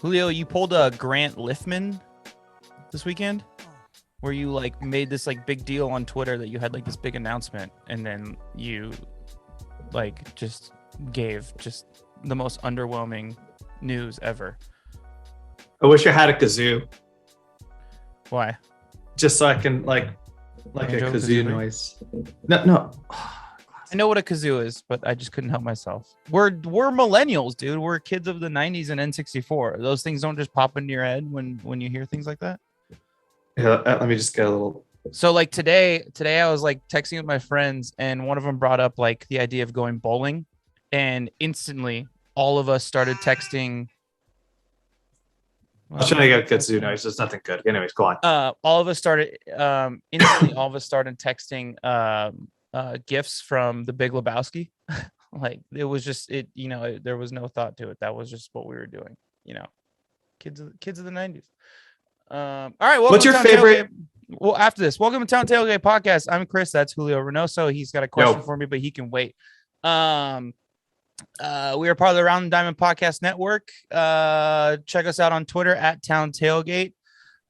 Julio, you pulled a Grant Liffman this weekend where you like made this like big deal on Twitter that you had like this big announcement, and then you like just gave just the most underwhelming news ever. I wish I had a kazoo. Why? Just so I can like Banjo, a kazoo kazooie? noise. No. I know what a kazoo is, but I just couldn't help myself. We're millennials, dude. We're kids of the 90s and N64. Those things don't just pop into your head when you hear things like that. Yeah, let me just get a little. So like today I was like texting with my friends, and one of them brought up like the idea of going bowling, and instantly all of us started texting. I was trying to get a kazoo noise. There's nothing good. Anyways, go on. All of us started instantly. All of us started texting gifts from The Big Lebowski. Like it was just it. There was no thought to it. That was just what we were doing. Kids of the 90s. All right. What's your favorite? Well, after this, welcome to Town Tailgate Podcast. I'm Chris. That's Julio Reynoso. He's got a question for me, but he can wait. We are part of the Round and Diamond Podcast Network. Check us out on Twitter at Town Tailgate.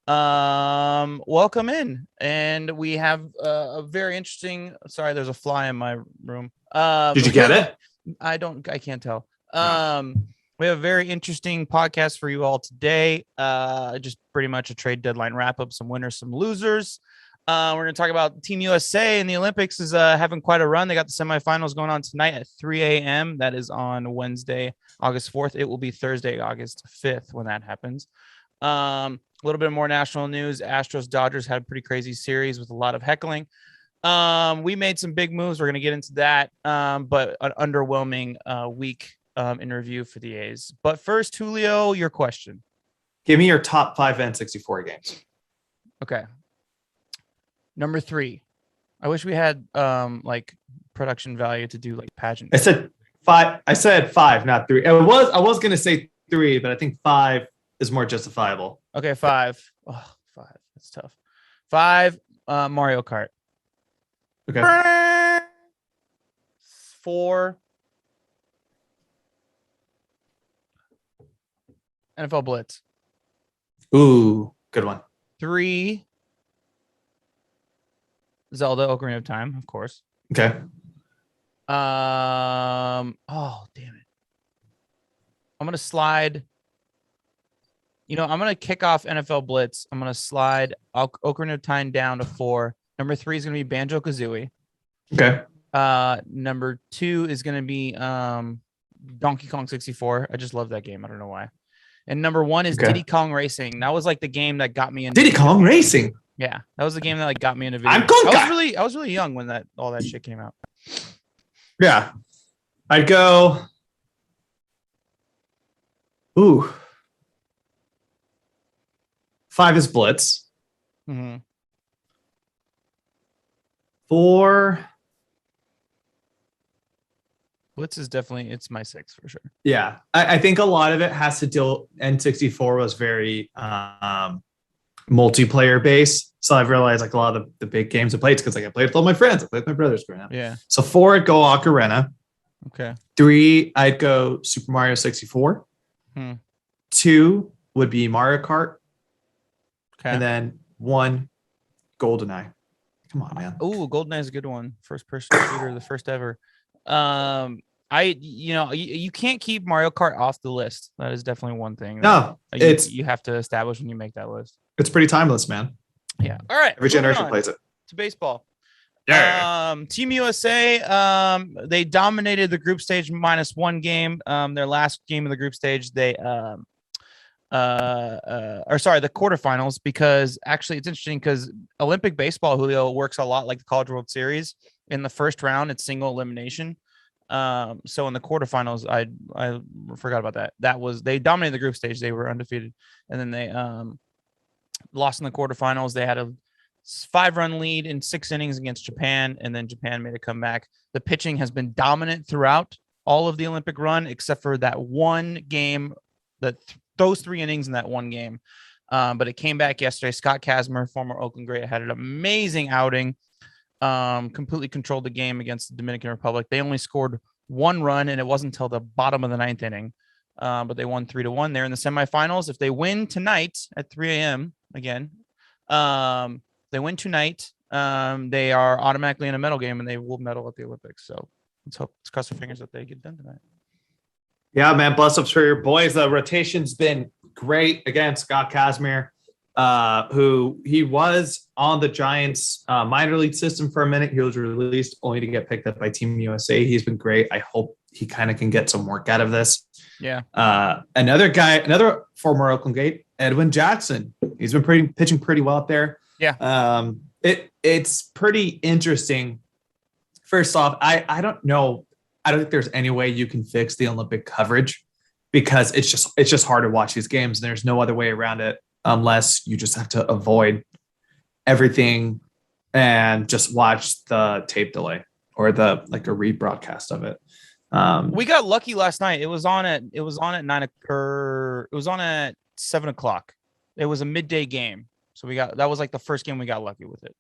Welcome in, and we have a very interesting. Sorry, there's a fly in my room. Did you get it? I can't tell. We have a very interesting podcast for you all today. Just pretty much a trade deadline wrap up, some winners, some losers. We're going to talk about Team USA and the Olympics is having quite a run. They got the semifinals going on tonight at 3 a.m. That is on Wednesday, August 4th. It will be Thursday, August 5th when that happens. A little bit more national news. Astros Dodgers had a pretty crazy series with a lot of heckling. We made some big moves. We're going to get into that, but an underwhelming week in review for the A's. But first, Julio, your question. Give me your top 5 N64 games. Okay. Number 3. I wish we had like production value to do like pageant. I said 5. I said 5, not 3. I was going to say 3, but I think 5 is more justifiable. Okay, 5. Oh, 5. That's tough. 5. Mario Kart. Okay. 4. NFL Blitz. Ooh, good one. 3. Zelda Ocarina of Time, of course. Okay. Oh, damn it. I'm going to slide. I'm going to kick off NFL Blitz. I'm going to slide Ocarina of Time down to 4. Number 3 is going to be Banjo-Kazooie. Okay. Number 2 is going to be Donkey Kong 64. I just love that game. I don't know why. And number 1 is Diddy Kong Racing. That was like the game that got me into Diddy Kong Racing. Yeah, that was the game that like got me into video. I was really young when all that shit came out. Yeah. I'd go. Ooh. 5 is Blitz. Mm-hmm. 4. Blitz is definitely, it's my 6 for sure. Yeah. I think a lot of it has to deal. N64 was very multiplayer based. So I've realized like a lot of the big games I played because like I played with all my friends. I played with my brothers growing up. Yeah. So 4, I'd go Ocarina. Okay. 3, I'd go Super Mario 64. 2 would be Mario Kart. Okay. And then 1, GoldenEye. Come on, man. Oh, GoldenEye is a good one. First person shooter, the first ever. You can't keep Mario Kart off the list. That is definitely one thing. No, you have to establish when you make that list. It's pretty timeless, man. Yeah. All right. Every generation plays it. To baseball. Yeah. Team USA, they dominated the group stage -1 game. Their last game of the group stage, they the quarterfinals, because actually it's interesting because Olympic baseball, Julio, works a lot like the College World Series. In the first round, it's single elimination. So in the quarterfinals, I forgot about that. They dominated the group stage. They were undefeated, and then they lost in the quarterfinals. They had a 5-run lead in 6 innings against Japan, and then Japan made a comeback. The pitching has been dominant throughout all of the Olympic run, except for that one game, those 3 innings in that one game. But it came back yesterday. Scott Kazmir, former Oakland great, had an amazing outing. Completely controlled the game against the Dominican Republic. They only scored 1 run, and it wasn't until the bottom of the 9th inning. But they won 3-1. They're in the semifinals. If they win tonight at 3 a.m. again, they win tonight. They are automatically in a medal game, and they will medal at the Olympics. So let's cross our fingers that they get done tonight. Yeah, man. Bless ups for your boys. The rotation's been great. Again, Scott Kazmir, who he was on the Giants minor league system for a minute. He was released only to get picked up by Team USA. He's been great. I hope he kind of can get some work out of this. Yeah. Another former Oakland Gate, Edwin Jackson. He's been pitching pretty well up there. Yeah. It's pretty interesting. First off, I don't know. I don't think there's any way you can fix the Olympic coverage because it's just hard to watch these games. And there's no other way around it unless you just have to avoid everything and just watch the tape delay or a rebroadcast of it. We got lucky last night. It was on at 9 o'clock. It was on at 7 o'clock. It was a midday game. So that was like the first game we got lucky with it.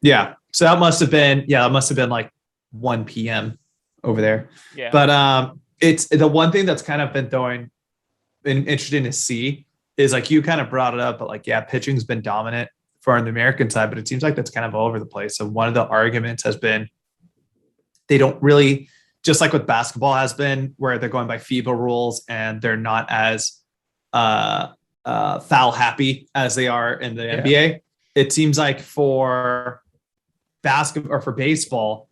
Yeah. So that must have been like 1 p.m. over there. Yeah. But it's the one thing that's kind of been interesting to see is like you kind of brought it up, but like, yeah, pitching's been dominant for on the American side, but it seems like that's kind of all over the place. So one of the arguments has been they don't really, just like with basketball has been, where they're going by FIBA rules and they're not as foul happy as they are in the NBA. It seems like for basketball or for baseball,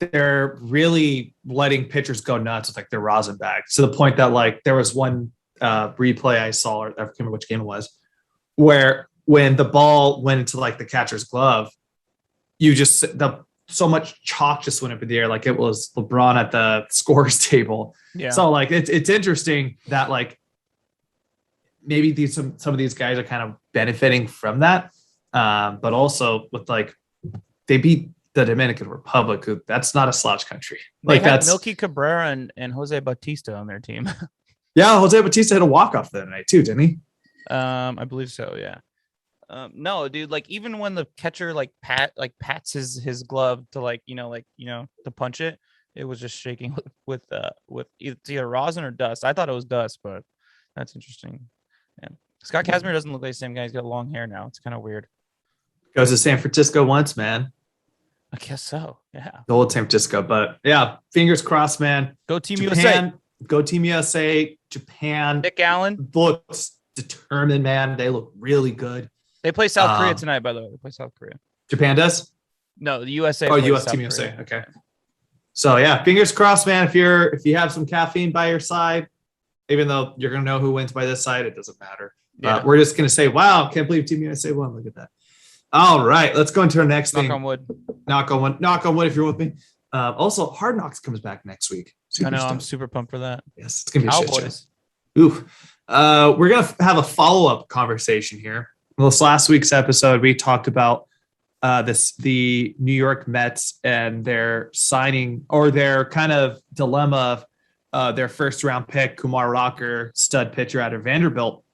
they're really letting pitchers go nuts with like their rosin bags to the point that like there was one replay I saw, or I can't remember which game it was, where when the ball went into like the catcher's glove, so much chalk just went up in the air like it was LeBron at the scorer's table. Yeah. So like it's interesting that like maybe some of these guys are kind of benefiting from that, but also with like they beat the Dominican Republic. That's not a slouch country. Like that's Milky Cabrera and Jose Bautista on their team. Yeah, Jose Bautista hit a walk-off the other night too, didn't he? I believe so, yeah. No, dude, like even when the catcher pats his glove to to punch it, it was just shaking with either rosin or dust. I thought it was dust, but that's interesting. Yeah. Scott Kazmir doesn't look like the same guy. He's got long hair now. It's kind of weird. Goes to San Francisco once, man. I guess so. Yeah. The old San Francisco, but yeah, fingers crossed, man. Go Team USA. Go Team USA. Japan. Nick Allen looks determined, man. They look really good. They play South Korea tonight, by the way. They play South Korea. Japan does? No, the USA. Oh, US Team USA. Okay. So yeah, fingers crossed, man. If you have some caffeine by your side, even though you're gonna know who wins by this side, it doesn't matter. Yeah. We're just gonna say, wow, can't believe Team USA won. Look at that. All right, let's go into our next thing. Knock on wood. Knock on wood if you're with me. Also, Hard Knocks comes back next week. I know. I'm super pumped for that. Yes, it's gonna be a shit show. Ooh. We're gonna have a follow-up conversation here. This last week's episode, we talked about the New York Mets and their signing or their kind of dilemma of their first-round pick, Kumar Rocker, stud pitcher out of Vanderbilt.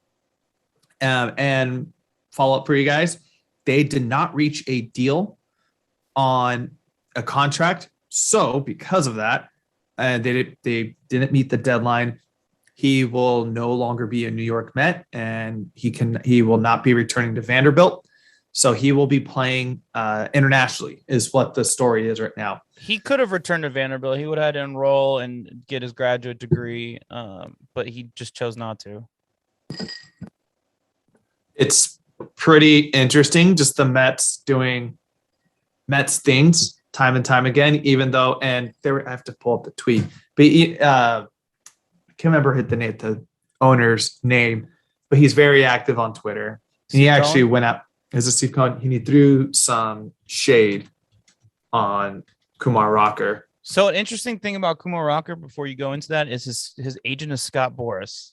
And follow-up for you guys, they did not reach a deal on a contract. So because of that, they didn't meet the deadline. He will no longer be a New York Met, and he will not be returning to Vanderbilt. So he will be playing internationally, is what the story is right now. He could have returned to Vanderbilt. He would have had to enroll and get his graduate degree, but he just chose not to. It's pretty interesting, just the Mets doing Mets things time and time again, even though, and I have to pull up the tweet, but I can't remember the owner's name, but he's very active on Twitter. And he actually went out as a Steve Cohen. He threw some shade on Kumar Rocker. So an interesting thing about Kumar Rocker before you go into that is his agent is Scott Boras.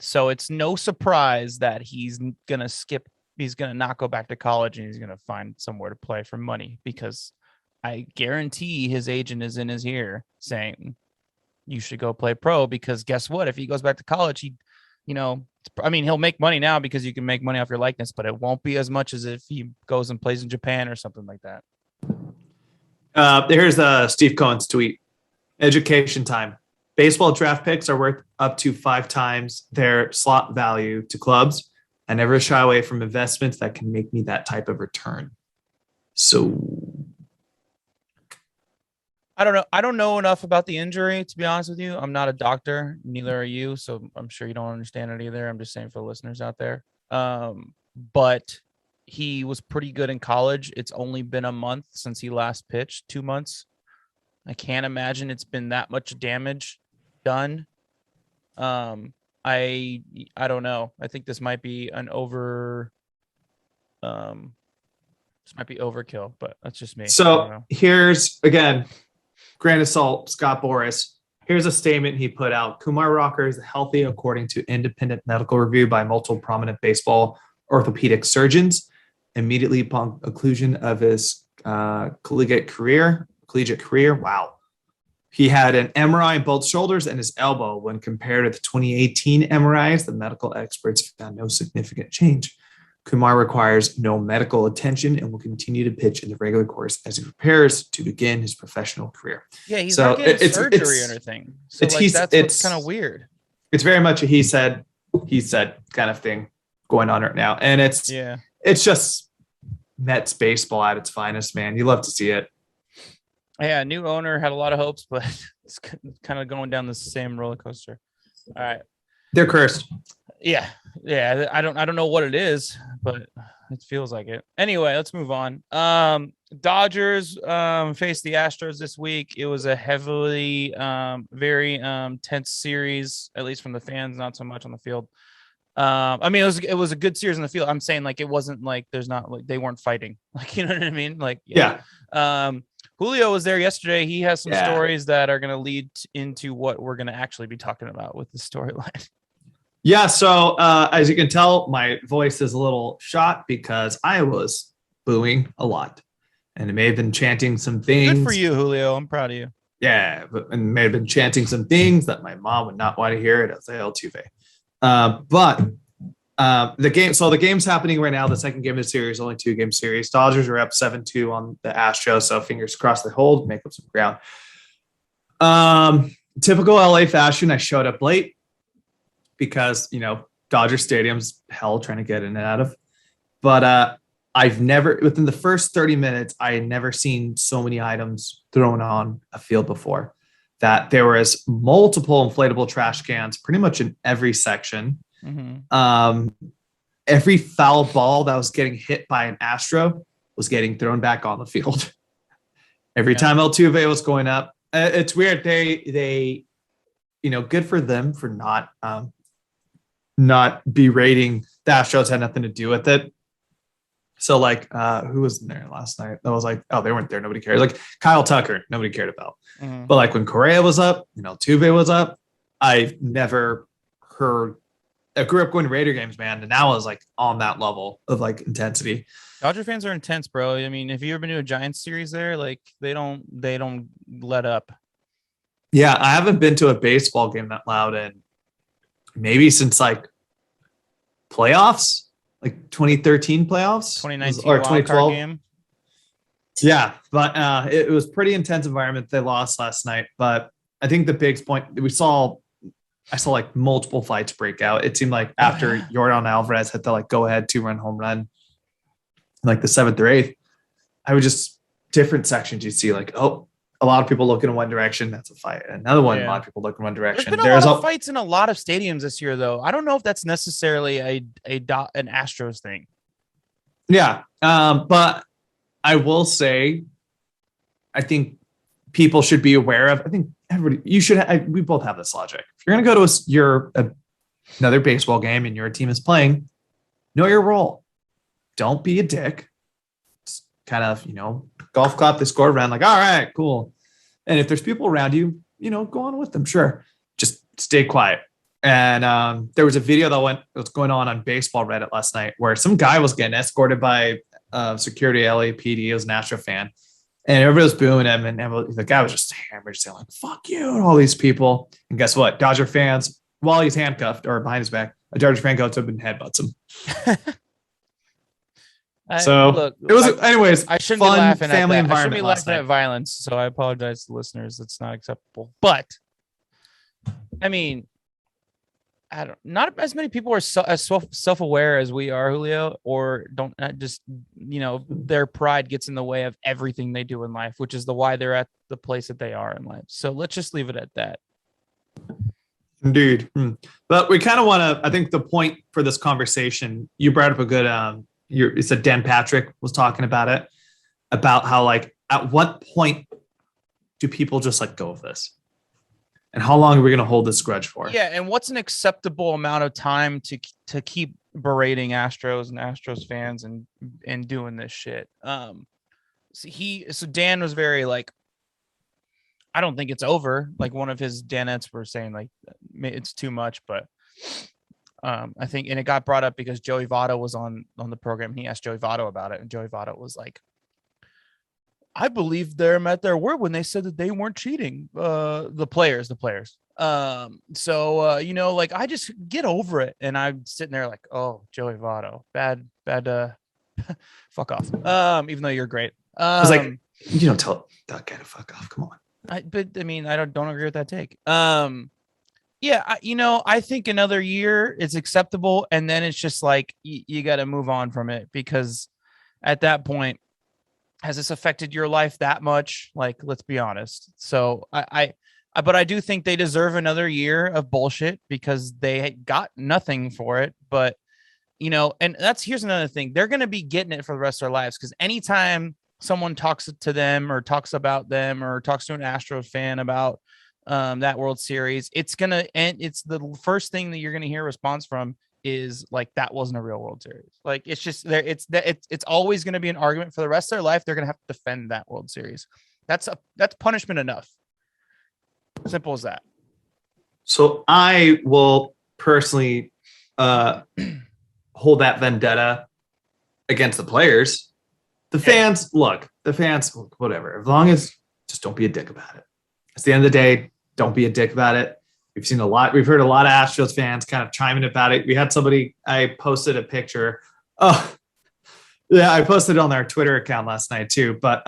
So it's no surprise that he's going to not go back to college and he's going to find somewhere to play for money, because I guarantee his agent is in his ear saying, you should go play pro, because guess what? If he goes back to college, he'll make money now because you can make money off your likeness, but it won't be as much as if he goes and plays in Japan or something like that. Here's Steve Cohen's tweet. Education time. Baseball draft picks are worth up to 5 times their slot value to clubs. I never shy away from investments that can make me that type of return. So I don't know. I don't know enough about the injury, to be honest with you. I'm not a doctor, neither are you. So I'm sure you don't understand it either. I'm just saying for the listeners out there. But he was pretty good in college. It's only been a month since he last pitched, 2 months. I can't imagine it's been that much damage done. I don't know. I think this might be overkill, but that's just me. So here's, again, grain of salt, Scott Boras. Here's a statement he put out. Kumar Rocker is healthy according to independent medical review by multiple prominent baseball orthopedic surgeons. Immediately upon conclusion of his collegiate career. Wow. He had an MRI in both shoulders and his elbow. When compared to the 2018 MRIs, the medical experts found no significant change. Kumar requires no medical attention and will continue to pitch in the regular course as he prepares to begin his professional career. Yeah, he's not getting surgery or anything. So that's kind of weird. It's very much a he said kind of thing going on right now. And it's just Mets baseball at its finest, man. You love to see it. Yeah, new owner had a lot of hopes, but it's kind of going down the same roller coaster. All right. They're cursed. Yeah. I don't know what it is, but it feels like it. Anyway, let's move on. Dodgers faced the Astros this week. It was a heavily, very tense series, at least from the fans, not so much on the field. I mean, it was a good series in the field. I'm saying like it wasn't like they weren't fighting. Like, you know what I mean? Like, yeah. Julio was there yesterday. He has some stories that are going to lead into what we're going to actually be talking about with the storyline. Yeah. So as you can tell, my voice is a little shot because I was booing a lot and it may have been chanting some things. Good for you, Julio. I'm proud of you. Yeah. And may have been chanting some things that my mom would not want to hear it as Altuve. But the game's happening right now. The second game of the series, only 2-game series. Dodgers are up 7-2 on the Astros. So fingers crossed they hold, make up some ground. Typical LA fashion. I showed up late because, Dodger Stadium's hell trying to get in and out of, but, I've never, within the first 30 minutes, I had never seen so many items thrown on a field before. That there was multiple inflatable trash cans pretty much in every section. Mm-hmm. Every foul ball that was getting hit by an Astro was getting thrown back on the field. Every time Altuve was going up. It's weird. They good for them for not berating the Astros. Had nothing to do with it. So who was in there last night? That was like, oh, they weren't there. Nobody cared. Like Kyle Tucker, nobody cared about. Mm-hmm. But like when Correa was up, Altuve was up. I've never heard. I grew up going to Raider games, man, and now I was like on that level of like intensity. Dodger fans are intense, bro. I mean, if you ever been to a Giants series there, like they don't let up. Yeah, I haven't been to a baseball game that loud in maybe since like playoffs. Like 2013 playoffs, 2019 or 2012 game. Yeah, but it was pretty intense environment. They lost last night, but I think the big point I saw like multiple fights break out. It seemed like after Yordan Alvarez hit the go ahead 2-run home run, in like the 7th or 8th, I would just different sections you'd see a lot of people looking in one direction. That's a fight. Another one, a lot of people looking in one direction. There's been a lot of fights in a lot of stadiums this year, though. I don't know if that's necessarily an Astros thing. Yeah, but I will say, I think people should be aware of. I think everybody, you should. We both have this logic. If you're going to go to another baseball game and your team is playing, know your role. Don't be a dick. Just kind of, golf clap, they score around all right, cool. And if there's people around you, go on with them. Sure. Just stay quiet. And there was a video that was going on baseball Reddit last night where some guy was getting escorted by security LAPD. He was an Astro fan. And everybody was booing him. And the guy was just hammered, saying fuck you, and all these people. And guess what? Dodger fans, while he's handcuffed or behind his back, a Dodger fan goes up and headbutts him. Anyways, I shouldn't be laughing at that. I shouldn't be laughing at violence, so I apologize to listeners. It's not acceptable. But I mean, not as many people are as self-aware as we are, Julio, or don't just, their pride gets in the way of everything they do in life, which is why they're at the place that they are in life. So let's just leave it at that. Indeed. But we kind of want to, I think the point for this conversation, you brought up a good, you said Dan Patrick was talking about it, about how like, at what point do people just let go of this? And how long are we going to hold this grudge for? Yeah, and what's an acceptable amount of time to keep berating Astros and Astros fans and doing this shit? So Dan was very like, I don't think it's over. Like one of his Danettes were saying like it's too much, but I think, and it got brought up because Joey Votto was on the program. He asked Joey Votto about it, and Joey Votto was like, I believe them at their word when they said that they weren't cheating. The players. So like I just get over it. And I'm sitting there like, oh, Joey Votto, bad, fuck off. Even though you're great. I was like, you don't tell that guy to fuck off. Come on. I don't agree with that take. Yeah, I think another year is acceptable. And then it's just like, you got to move on from it, because at that point, has this affected your life that much? Like, let's be honest. So but I do think they deserve another year of bullshit because they got nothing for it. But, and here's another thing. They're going to be getting it for the rest of their lives, because anytime someone talks to them or talks about them or talks to an Astros fan about that World Series, it's going to end. It's the first thing that you're going to hear a response from is like, that wasn't a real World Series. Like, it's just there. It's always going to be an argument for the rest of their life. They're going to have to defend that World Series. That's punishment enough. Simple as that. So I will personally hold that vendetta against the players. The fans, whatever. As long as just don't be a dick about it. At the end of the day, don't be a dick about it. We've heard a lot of Astros fans kind of chiming about it. We had somebody, I posted a picture. Oh, yeah, I posted it on our Twitter account last night too. But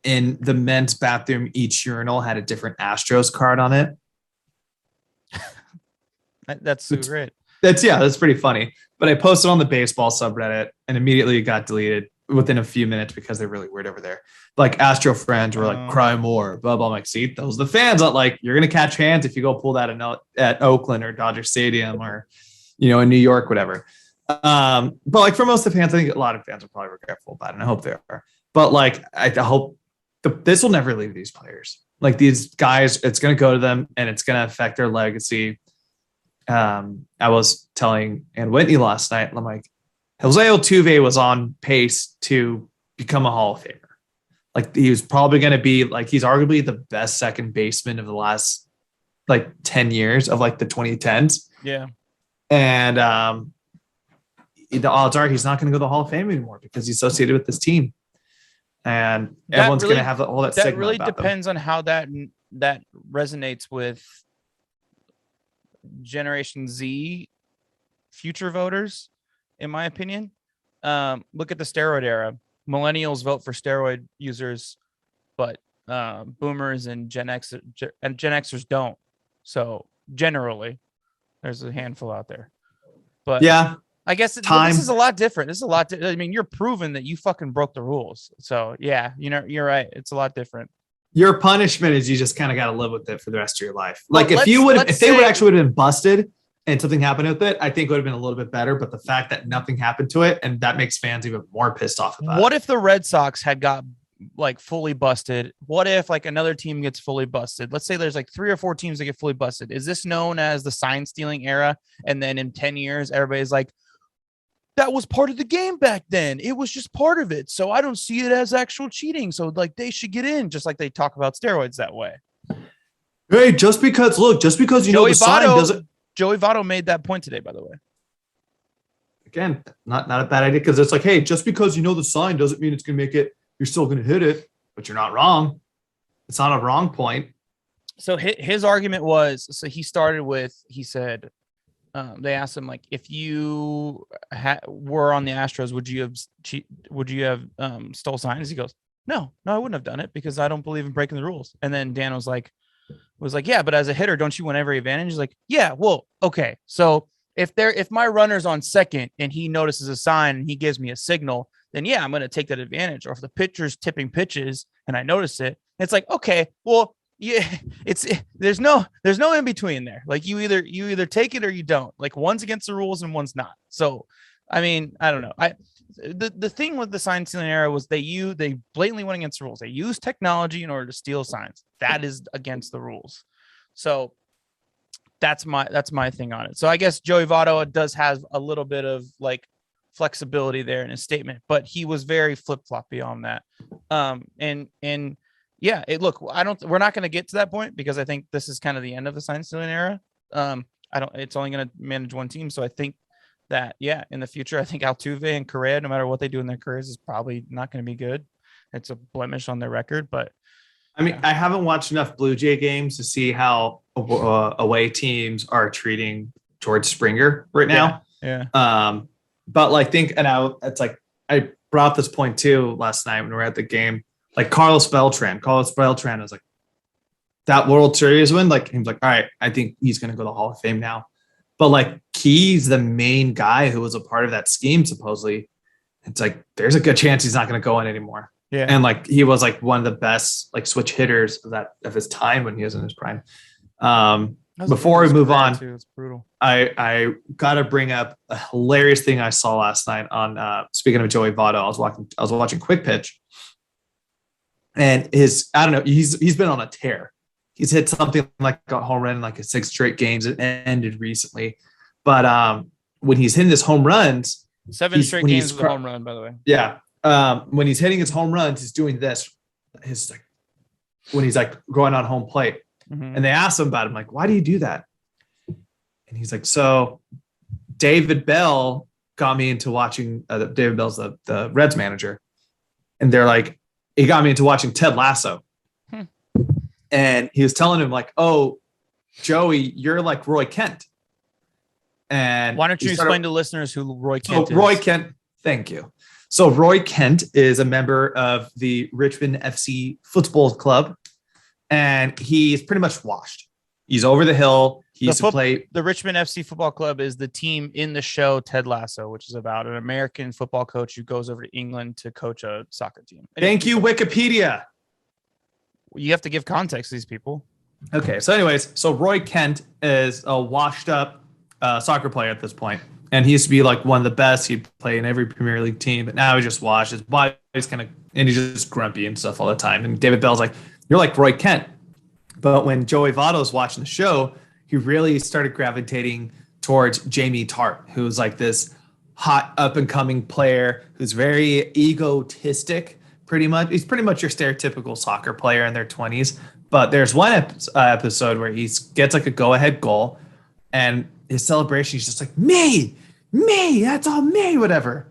in the men's bathroom, each urinal had a different Astros card on it. That's so great. That's pretty funny. But I posted on the baseball subreddit and immediately it got deleted within a few minutes because they're really weird over there. Like Astro friends were like, cry more, blah, blah. I'm like, see, those are the fans that like, you're going to catch hands if you go pull that at Oakland or Dodger Stadium or, in New York, whatever. But like for most of the fans, I think a lot of fans are probably regretful about it, and I hope they are. But like, I hope this will never leave these players. Like these guys, it's going to go to them and it's going to affect their legacy. I was telling Ann Whitney last night, I'm like, Jose Altuve was on pace to become a Hall of Famer. Like he was probably going to be like, he's arguably the best second baseman of the last like 10 years of like the 2010s. Yeah. And the odds are he's not going to go to the Hall of Fame anymore because he's associated with this team. And everyone's going to have all that stigma. That really depends on how that resonates with Generation Z future voters, in my opinion. Look at the steroid era. Millennials vote for steroid users, but boomers and Gen Xers don't. So generally, there's a handful out there. But yeah, I guess this is a lot different. I mean, you're proving that you fucking broke the rules. So yeah, you're right. It's a lot different. Your punishment is you just kind of got to live with it for the rest of your life. Like if they would have been busted and something happened with it, I think it would have been a little bit better. But the fact that nothing happened to it, and that makes fans even more pissed off about it. What if the Red Sox had got like fully busted? What if like another team gets fully busted? Let's say there's like 3 or 4 teams that get fully busted. Is this known as the sign stealing era? And then in 10 years, everybody's like, that was part of the game back then. It was just part of it. So I don't see it as actual cheating. So like they should get in, just like they talk about steroids that way. Hey, just because the sign doesn't. Joey Votto made that point today, by the way. Again, not a bad idea, because it's like, hey, just because the sign doesn't mean it's going to make it. You're still going to hit it, but you're not wrong. It's not a wrong point. So his argument was, so he started with, he said, they asked him like, if you were on the Astros, would you have stole signs? He goes, no, I wouldn't have done it because I don't believe in breaking the rules. And then Dan was like, was like, yeah, but as a hitter, don't you want every advantage? He's like, yeah, well, okay. So if my runner's on second and he notices a sign and he gives me a signal, then yeah, I'm going to take that advantage. Or if the pitcher's tipping pitches and I notice it, it's like, okay, well, yeah, there's no in between there. Like you either take it or you don't. Like one's against the rules and one's not. So, I mean, I don't know. The thing with the sign stealing era was they blatantly went against the rules. They used technology in order to steal signs. That is against the rules. So that's my thing on it. So I guess Joey Votto does have a little bit of like flexibility there in his statement, but he was very flip-floppy on that. And yeah, we're not going to get to that point because I think this is kind of the end of the sign stealing era. It's only going to manage one team. So I think that, yeah, in the future, I think Altuve and Correa, no matter what they do in their careers, is probably not going to be good. It's a blemish on their record, but I mean, I haven't watched enough Blue Jay games to see how away teams are treating George Springer right now. Yeah. But like, it's like, I brought up this point too last night when we were at the game. Like Carlos Beltran was like that World Series win. Like he was like, all right, I think he's going to go to the Hall of Fame now. But like Key's the main guy who was a part of that scheme, supposedly. It's like, there's a good chance he's not going to go in anymore. Yeah. And like, he was like one of the best like switch hitters of his time when he was in his prime. Before we move on, it's brutal. I got to bring up a hilarious thing I saw last night on, speaking of Joey Votto, I was watching Quick Pitch. And I don't know, he's been on a tear. He's hit something like a home run in like 6 straight games. It ended recently. But when he's hitting his home runs, 7 straight games with a home run, by the way. Yeah. When he's hitting his home runs, he's doing this. When he's like going on home plate. Mm-hmm. And they asked him about it. I'm like, why do you do that? And he's like, so David Bell got me into watching, David Bell's the Reds manager. And they're like, he got me into watching Ted Lasso. And he was telling him like, oh, Joey, you're like Roy Kent. And why don't you explain to listeners who Roy Kent is? Roy Kent, thank you. So Roy Kent is a member of the Richmond FC Football Club. And he's pretty much washed. He's over the hill. He used to play. The Richmond FC Football Club is the team in the show Ted Lasso, which is about an American football coach who goes over to England to coach a soccer team. Thank you, Wikipedia. You have to give context to these people. Okay. So anyways, Roy Kent is a washed up soccer player at this point. And he used to be like one of the best. He'd play in every Premier League team, but now he's just washed. His body's and he's just grumpy and stuff all the time. And David Bell's like, you're like Roy Kent. But when Joey Votto's watching the show, he really started gravitating towards Jamie Tart, who's like this hot up and coming player who's very egotistic, pretty much. He's pretty much your stereotypical soccer player in their 20s. But there's one episode where he gets like a go-ahead goal, and his celebration, he's just like, me, that's all me, whatever.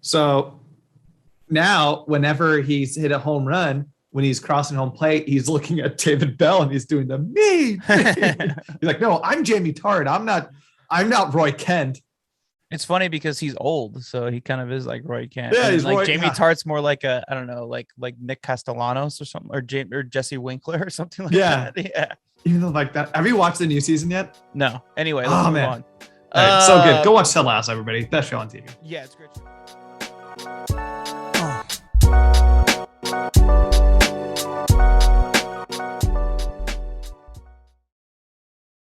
So now whenever he's hit a home run, when he's crossing home plate, he's looking at David Bell and he's doing the me. He's like, no, I'm Jamie Tart. I'm not Roy Kent. It's funny because he's old, so he kind of is like Roy Kent. Yeah, he's like Roy, Jamie Tart's more like I don't know, like Nick Castellanos or something, or Jesse Winkler or something like that. Yeah. Even though like that. Have you watched the new season yet? No. Anyway, let's move on. Right, so good. Go watch Ted Lasso, everybody. Best show on TV. Yeah, it's great.